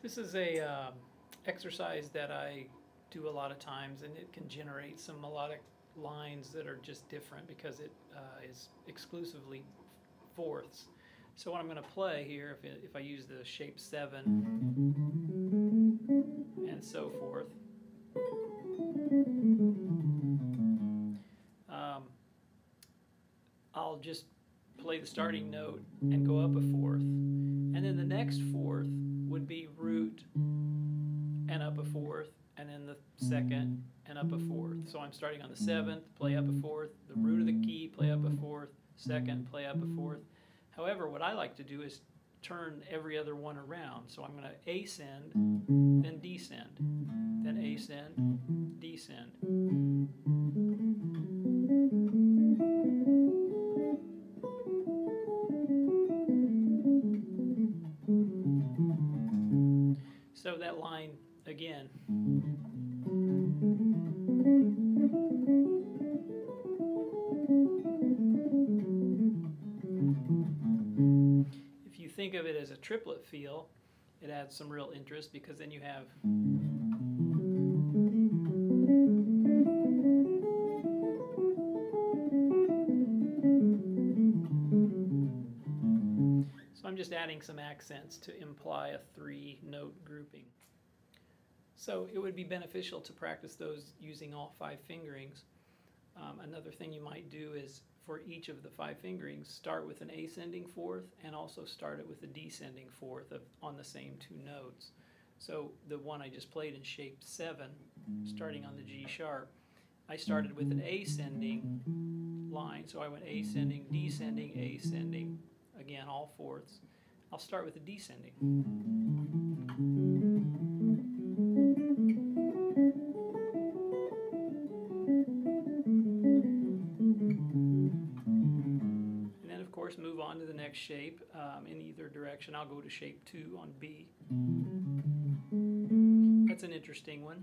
This is a exercise that I do a lot of times, and it can generate some melodic lines that are just different because it is exclusively fourths. So what I'm going to play here, if I use the shape 7 and so forth, I'll just play the starting note and go up a fourth, and then the next fourth would be root and up a fourth, and then the second and up a fourth. So I'm starting on the 7th, play up a fourth, the root of the key, play up a fourth, second, play up a fourth. However, what I like to do is turn every other one around. So I'm going to ascend, then descend, then ascend, descend. So that line again. If you think of it as a triplet feel, it adds some real interest because then you have so I'm just adding some accents to imply a 3-note grouping. So it would be beneficial to practice those using all 5 fingerings. Another thing you might do is for each of the 5 fingerings, start with an ascending fourth and also start it with a descending fourth on the same 2 notes. So the one I just played in shape 7, starting on the G sharp, I started with an ascending line. So I went ascending, descending, ascending. Again, all fourths. I'll start with a descending. And then, of course, move on to the next shape in either direction. I'll go to shape 2 on B. That's an interesting one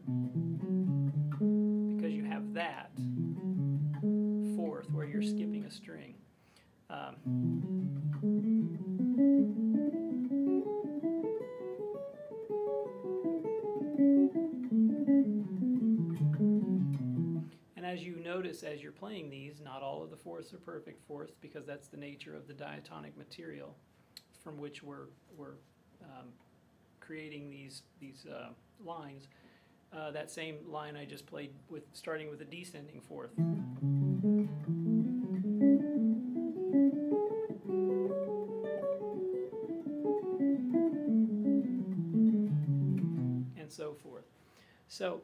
because you have that fourth where you're skipping a string. And as you notice as you're playing these, not all of the fourths are perfect fourths because that's the nature of the diatonic material from which we're creating these lines. That same line I just played with, starting with a descending fourth. And so forth. So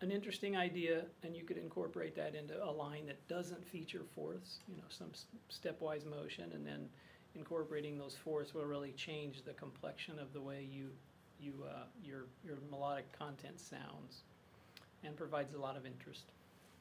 an interesting idea, and you could incorporate that into a line that doesn't feature fourths, some stepwise motion, and then incorporating those fourths will really change the complexion of the way your melodic content sounds and provides a lot of interest.